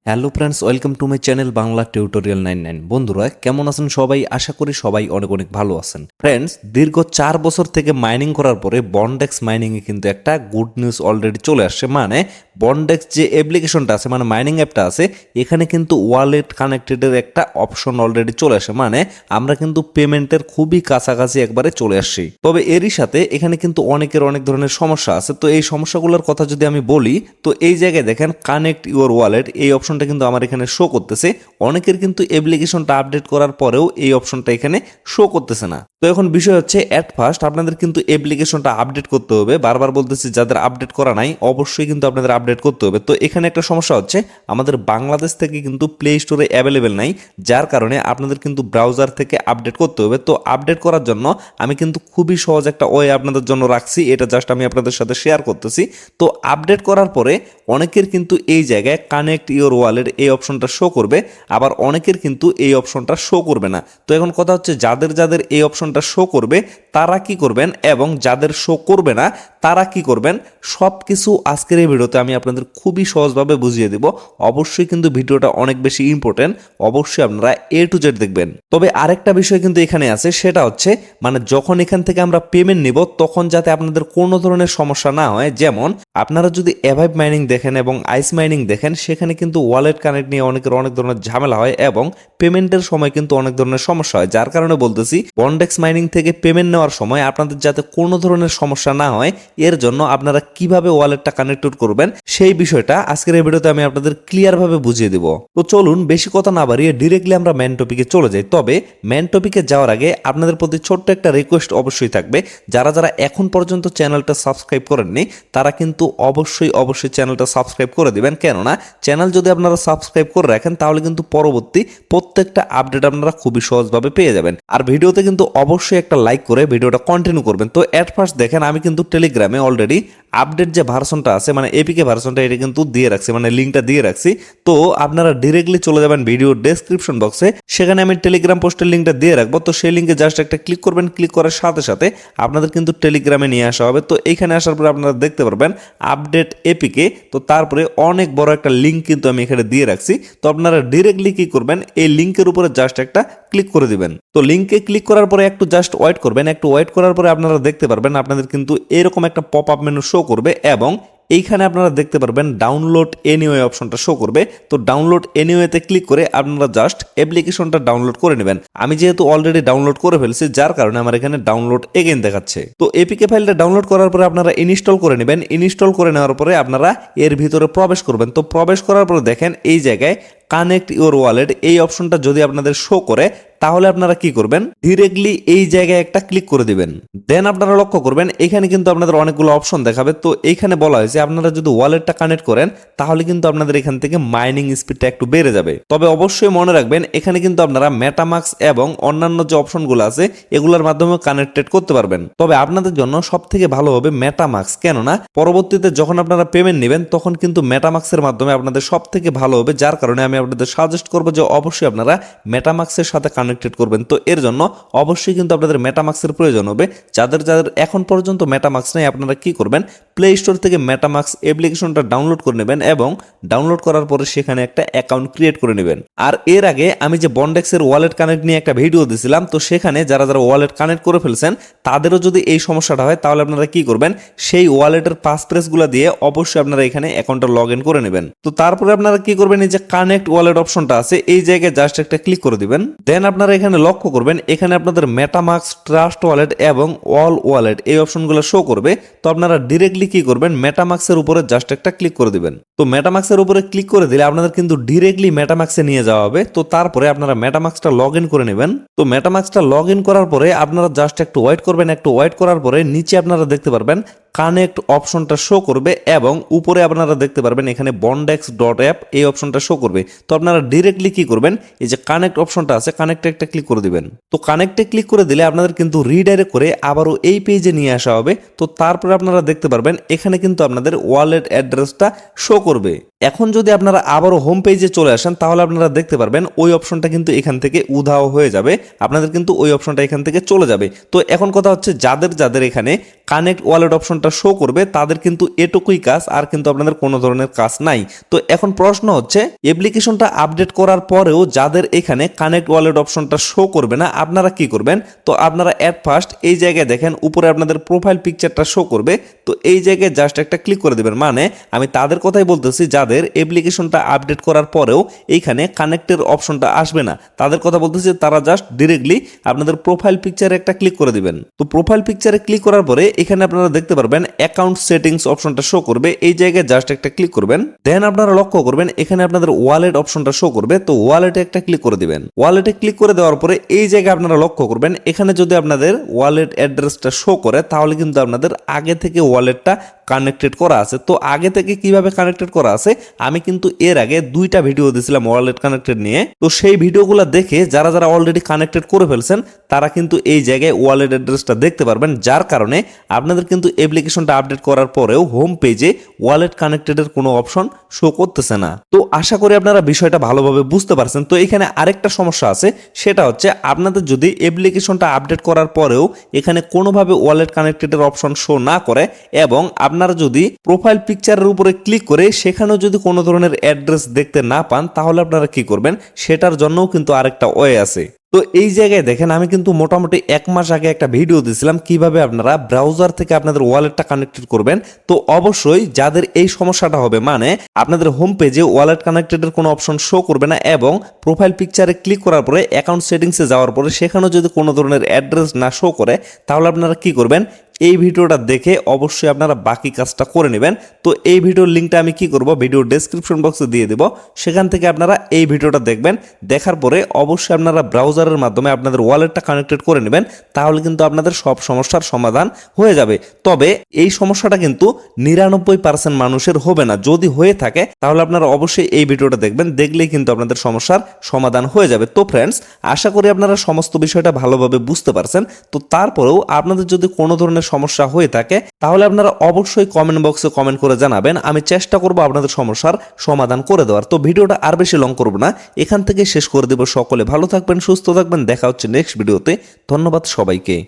Hello friends, welcome to my channel Bangla tutorial 99। বন্ধুরা কেমন আছেন সবাই? আশা করি সবাই অনেক অনেক ভালো আছেন। ফ্রেন্ডস, দীর্ঘ 4 বছর থেকে মাইনিং করার পরে বন্ডেক্স মাইনিংয়ে কিন্তু একটা গুড নিউজ অলরেডি চলে আসছে। মানে বন্ডেক্স যে অ্যাপ্লিকেশনটা আছে, মানে মাইনিং অ্যাপটা আছে, এখানে কিন্তু ওয়ালেট কানেক্টেডের একটা অপশন অলরেডি চলে আসে। মানে আমরা কিন্তু পেমেন্টের খুবই কাছাকাছি একবারে চলে আসছি। তবে এরই সাথে এখানে কিন্তু অনেকের অনেক ধরনের সমস্যা আছে। তো এই সমস্যাগুলোর কথা যদি আমি বলি, তো এই জায়গায় দেখেন কানেক্ট ইউর ওয়ালেট এই অপশনটা কিন্তু আমার এখানে শো করতেছে। অনেকের কিন্তু অ্যাপ্লিকেশনটা আপডেট করার পরেও এই অপশনটা এখানে শো করতেছে না। তো এখন বিষয় হচ্ছে, এট ফার্স্ট আপনাদের কিন্তু অ্যাপ্লিকেশনটা আপডেট করতে হবে। বারবার বলতেছি, যাদের আপডেট করা নাই অবশ্যই কিন্তু আপনাদের আপডেট করতে হবে। তো এখানে একটা সমস্যা হচ্ছে, আমাদের বাংলাদেশ থেকে কিন্তু প্লে স্টোরে অ্যাভেলেবেল নাই, যার কারণে আপনাদের কিন্তু ব্রাউজার থেকে আপডেট করতে হবে। তো আপডেট করার জন্য আমি কিন্তু খুবই সহজ একটা ওয়ে আপনাদের জন্য রাখছি, এটা জাস্ট আমি আপনাদের সাথে শেয়ার করতেছি। তো আপডেট করার পরে অনেকের কিন্তু এই জায়গায় কানেক্ট ইওর ওয়ালেট এই অপশনটা শো করবে, আবার অনেকের কিন্তু এই অপশনটা শো করবে না। তো এখন কথা হচ্ছে, যাদের যাদের এই অপশনটা শো করবে তারা কি করবেন, এবং যাদের শো করবে না তারা কি করবেন, সব কিছু আজকের এই ভিডিওতে আমি আপনাদের খুবই সহজভাবে বুঝিয়ে দেব। অবশ্যই কিন্তু ভিডিওটা অনেক বেশি ইম্পর্টেন্ট, অবশ্যই আপনারা এ টু জেড দেখবেন। তবে আরেকটা বিষয় কিন্তু এখানে আছে, সেটা হচ্ছে মানে যখন এখান থেকে আমরা পেমেন্ট নিব তখন যাতে আপনাদের কোনো ধরনের সমস্যা না হয়। যেমন আপনারা যদি অ্যাভাইভ মাইনিং দেখেন এবং আইস মাইনিং দেখেন, সেখানে কিন্তু ওয়ালেট কানেক্ট নিয়ে অনেকের অনেক ধরনের ঝামেলা হয় এবং পেমেন্টের সময় কিন্তু অনেক ধরনের সমস্যা হয়। যার কারণে বলতেছি, বন্ডেক্স মাইনিং থেকে পেমেন্ট নেওয়ার সময় আপনাদের যাতে কোনো ধরনের সমস্যা না হয়, এর জন্য আপনারা কিভাবে ওয়ালেটটা কানেক্টেড করবেন সেই বিষয়টা আজকের এই ভিডিওতে আমি আপনাদের ক্লিয়ারভাবে বুঝিয়ে দেব। তো চলুন বেশি কথা না বাড়িয়ে ডিরেক্টলি আমরা মেন টপিকে চলে যাই। তবে মেন টপিকে যাওয়ার আগে আপনাদের প্রতি ছোট্ট একটা রিকোয়েস্ট অবশ্যই থাকবে, যারা যারা এখন পর্যন্ত চ্যানেলটা সাবস্ক্রাইব করেননি তারা কিন্তু অবশ্যই চ্যানেলটা সাবস্ক্রাইব করে দিবেন। কেননা চ্যানেল যদি আপনারা সাবস্ক্রাইব করে রাখেন তাহলে কিন্তু পরবর্তী প্রত্যেকটা আপডেট আপনারা খুবই সহজভাবে পেয়ে যাবেন। আর ভিডিওতে কিন্তু অবশ্যই একটা লাইক করে ভিডিওটা কন্টিনিউ করবেন। তো এট ফার্স্ট দেখেন, আমি কিন্তু টেলিগ্রামে অলরেডি আপডেট যে ভার্সনটা আছে, মানে এপিকে ভার্সনটা, এটা কিন্তু দিয়ে রাখছি, মানে লিঙ্কটা দিয়ে রাখছি। তো আপনারা ডিরেক্টলি চলে যাবেন ভিডিও ডেসক্রিপশন বক্সে, সেখানে আমি টেলিগ্রাম পোস্টের লিঙ্কটা দিয়ে রাখবো। তো সেই লিঙ্কে জাস্ট একটা ক্লিক করবেন, ক্লিক করার সাথে সাথে আপনাদের কিন্তু টেলিগ্রামে নিয়ে আসা হবে। তো এইখানে আসার পরে আপনারা দেখতে পারবেন আপডেট এপিকে। তো তারপরে অনেক বড় একটা লিঙ্ক কিন্তু আমি এখানে দিয়ে রাখছি। তো আপনারা ডিরেক্টলি কি করবেন, এই লিঙ্কের উপরে জাস্ট একটা ক্লিক করে দিবেন। তো লিঙ্কে ক্লিক করার পরে একটু জাস্ট ওয়েট করবেন। একটু ওয়েট করার পরে আপনারা দেখতে পারবেন আপনাদের কিন্তু এরকম একটা পপ আপ মেনু শো করবে, এবং এইখানে আপনারা দেখতে পারবেন ডাউনলোড এনিওয়ে অপশনটা শো করবে। তো ডাউনলোড এনিওয়েতে ক্লিক করে আপনারা জাস্ট অ্যাপ্লিকেশনটা ডাউনলোড করে নেবেন। আমি যেহেতু অলরেডি ডাউনলোড করে ফেলছি, যার কারণে আমার এখানে ডাউনলোড এগেইন দেখাচ্ছে। তো এপিকে ফাইলটা ডাউনলোড করার পরে আপনারা ইনস্টল করে নেবেন। ইনস্টল করে নেওয়ার পরে আপনারা এর ভিতরে প্রবেশ করবেন। তো প্রবেশ করার পরে দেখেন এই জায়গায় কানেক্ট ইউর ওয়ালেট এই অপশনটা যদি আপনাদের শো করে, তাহলে আপনারা কি করবেন, ডিরেক্টলি এই জায়গায় একটা ক্লিক করে দিবেন। দেন আপনারা লক্ষ্য করবেন এখানে কিন্তু আপনাদের অনেকগুলো অপশন দেখাবে। তো এইখানে বলা হয়েছে আপনারা যদি ওয়ালেটটা কানেক্ট করেন তাহলে কিন্তু আপনাদের এখান থেকে মাইনিং স্পিডটা একটু বেড়ে যাবে। তবে অবশ্যই মনে রাখবেন এখানে কিন্তু আপনারা মেটামাক্স এবং অন্যান্য যে অপশনগুলো আছে এগুলোর মাধ্যমে কানেক্টেড করতে পারবেন। তবে আপনাদের জন্য সব থেকে ভালো হবে মেটামাক্স, কেননা পরবর্তীতে যখন আপনারা পেমেন্ট নেবেন তখন কিন্তু মেটামাক্সের মাধ্যমে আপনাদের সব থেকে ভালো হবে। যার কারণে আমি আপনাদের সাজেস্ট করবো যে অবশ্যই আপনারা মেটামাক্সের সাথে কানেক্টেড করবেন। তো এর জন্য অবশ্যই কিন্তু আপনাদের মেটামাক্সের প্রয়োজন হবে। যাদের যাদের এখন পর্যন্ত মেটামাক্স নেই, আপনারা কি করবেন, প্লে স্টোর থেকে মেটামাক্স অ্যাপ্লিকেশনটা ডাউনলোড করে নেবেন, এবং ডাউনলোড করার পরে সেখানে একটা অ্যাকাউন্ট ক্রিয়েট করে নেবেন। আর এর আগে আমি যে বন্ডেক্সের ওয়ালেট কানেক্ট নিয়ে একটা ভিডিও দিয়েছিলাম, তো সেখানে যারা যারা ওয়ালেট কানেক্ট করে ফেলছেন তাদেরও যদি এই সমস্যাটা হয়, তাহলে আপনারা কি করবেন, সেই ওয়ালেটের পাসপ্রেসগুলো দিয়ে অবশ্যই আপনারা এখানে অ্যাকাউন্টটা লগ ইন করে নেবেন। তো তারপরে আপনারা কি করবেন, এই যে কানেক্ট ওয়ালেট অপশনটা আছে এই জায়গায় জাস্ট একটা ক্লিক করে দিবেন। দেন আপনারা এখানে লক্ষ্য করবেন এখানে আপনাদের মেটামাক্স, ট্রাস্ট ওয়ালেট এবং অল ওয়ালেট এই অপশনগুলো শো করবে। তো আপনারা ডিরেক্টলি কি করবেন, মেটামাক্সের উপরে জাস্ট একটা ক্লিক করে দিবেন। তো মেটামাক্সের উপরে ক্লিক করে দিলে আপনাদের কিন্তু ডিরেক্টলি মেটামাক্সে নিয়ে যাওয়া হবে। তো তারপরে আপনারা মেটামাক্সটা লগ ইন করে নেবেন। তো মেটামাক্সটা লগ ইন করার পরে আপনারা জাস্ট একটু ওয়েট করবেন। একটু ওয়েট করার পরে নিচে আপনারা দেখতে পারবেন কানেক্ট অপশনটা শো করবে, এবং উপরে আপনারা দেখতে পারবেন এখানে বন্ডেক্স ডট অ্যাপ এই অপশনটা শো করবে। তো আপনারা ডিরেক্টলি কি করবেন, এই যে কানেক্ট অপশনটা আছে কানেক্টে একটা ক্লিক করে দিবেন। তো কানেক্টে ক্লিক করে দিলে আপনাদের কিন্তু রিডাইরেক্ট করে আবারও এই পেজে নিয়ে আসা হবে। তো তারপরে আপনারা দেখতে পারবেন এখানে কিন্তু আপনাদের ওয়ালেট অ্যাড্রেসটা শো করবে। এখন যদি আপনারা আবারও হোম পেজে চলে আসেন তাহলে আপনারা দেখতে পারবেন ওই অপশনটা কিন্তু এখান থেকে উধাও হয়ে যাবে, আপনাদের কিন্তু ওই অপশনটা এখান থেকে চলে যাবে। তো এখন কথা হচ্ছে, যাদের যাদের এখানে কানেক্ট ওয়ালেট অপশনটা অপশনটা শো করবে তাদের কিন্তু এটুকুই কাজ, আর কিন্তু আপনাদের কোনো ধরনের কাজ নাই। তো এখন প্রশ্ন হচ্ছে অ্যাপ্লিকেশনটা আপডেট করার পরেও যাদের এখানে কানেক্ট ওয়ালেট অপশনটা শো করবে না, আপনারা কি করবেন? তো আপনারা এট ফার্স্ট এই জায়গায় দেখেন উপরে আপনাদের প্রোফাইল পিকচারটা শো করবে, তো এই জায়গায় জাস্ট একটা ক্লিক করে দেবেন। মানে আমি তাদের কথাই বলতেছি যাদের অ্যাপ্লিকেশনটা আপডেট করার পরেও এইখানে কানেক্টের অপশনটা আসবে না, তাদের কথা বলতেছি। তারা জাস্ট ডিরেক্টলি আপনাদের প্রোফাইল পিকচারে একটা ক্লিক করে দিবেন। তো প্রোফাইল পিকচারে ক্লিক করার পরে এখানে আপনারা দেখতে পারবেন অ্যাকাউন্ট সেটিংস অপশনটা শো করবে, এই জায়গায় জাস্ট একটা ক্লিক করবেন। দেন আপনারা লক্ষ্য করবেন এখানে আপনাদের ওয়ালেট অপশনটা শো করবে, তো ওয়ালেটে একটা ক্লিক করে দিবেন। ওয়ালেটে ক্লিক করে দেওয়ার পরে এই জায়গায় আপনারা লক্ষ্য করবেন এখানে যদি আপনাদের ওয়ালেট অ্যাড্রেসটা শো করে তাহলে কিন্তু আপনাদের আগে থেকে ওয়ালেটটা কানেক্টেড করা আছে। তো আগে থেকে কিভাবে কানেক্টেড করা আছে, আমি কিন্তু এর আগে 2টা ভিডিও দিয়েছিলাম ওয়ালেট কানেক্টেড নিয়ে। তো সেই ভিডিওগুলো দেখে যারা যারা অলরেডি কানেক্টেড করে ফেলছেন তারা কিন্তু এই জায়গায় ওয়ালেট অ্যাড্রেসটা দেখতে পারবেন, যার কারণে আপনাদের কিন্তু অ্যাপ্লিকেশনটা আপডেট করার পরেও হোম পেজে ওয়ালেট কানেক্টেডের কোনো অপশন শো করতেছে না। তো আশা করি আপনারা বিষয়টা ভালোভাবে বুঝতে পারছেন। তো এখানে আরেকটা সমস্যা আছে, সেটা হচ্ছে আপনাদের যদি অ্যাপ্লিকেশনটা আপডেট করার পরেও এখানে কোনোভাবে ওয়ালেট কানেক্টেডের অপশন শো না করে এবং আপনারা যদি প্রোফাইল পিকচারের উপরে ক্লিক করে সেখানেও যদি কোনো ধরনের অ্যাড্রেস দেখতে না পান, তাহলে আপনারা কি করবেন? সেটার জন্যও কিন্তু আরেকটা ওয়ে আছে। তো এই জায়গায় দেখেন আমি কিন্তু মোটামুটি 1 মাস আগে একটা ভিডিও দিয়েছিলাম কিভাবে আপনারা ব্রাউজার থেকে আপনাদের ওয়ালেটটা কানেক্টেড করবেন। তো অবশ্যই যাদের এই সমস্যাটা হবে, মানে আপনাদের হোম পেজে ওয়ালেট কানেক্টেডের কোনো অপশন শো করবে না এবং প্রোফাইল পিকচারে ক্লিক করার পরে অ্যাকাউন্ট সেটিংসে যাওয়ার পরে সেখানেও যদি কোনো ধরনের অ্যাড্রেস না শো করে, তাহলে আপনারা কি করবেন? এই ভিডিওটা দেখে অবশ্যই আপনারা বাকি কাজটা করে নেবেন। তো এই ভিডিওর লিঙ্কটা আমি কি করব, ভিডিও ডেসক্রিপশন বক্সে দিয়ে দেব, সেখান থেকে আপনারা এই ভিডিওটা দেখবেন। দেখার পরে অবশ্যই আপনারা ব্রাউজারের মাধ্যমে আপনাদের ওয়ালেটটা কানেক্টেড করে নেবেন, তাহলে কিন্তু আপনাদের সব সমস্যার সমাধান হয়ে যাবে। তবে এই সমস্যাটা কিন্তু 99% মানুষের হবে না। যদি হয়ে থাকে তাহলে আপনারা অবশ্যই এই ভিডিওটা দেখবেন, দেখলেই কিন্তু আপনাদের সমস্যার সমাধান হয়ে যাবে। তো ফ্রেন্ডস, আশা করি আপনারা সমস্ত বিষয়টা ভালোভাবে বুঝতে পারছেন। তো তারপরেও আপনাদের যদি কোনো ধরনের সমস্যা হয়ে থাকে তাহলে আপনারা অবশ্যই কমেন্ট বক্সে কমেন্ট করে জানাবেন, আমি চেষ্টা করব আপনাদের সমস্যার সমাধান করে দেওয়ার। তো ভিডিওটা আর বেশি লং করব না, এখান থেকে শেষ করে দেব। সকলে ভালো থাকবেন, সুস্থ থাকবেন, দেখা হচ্ছে নেক্সট ভিডিওতে। ধন্যবাদ সবাইকে।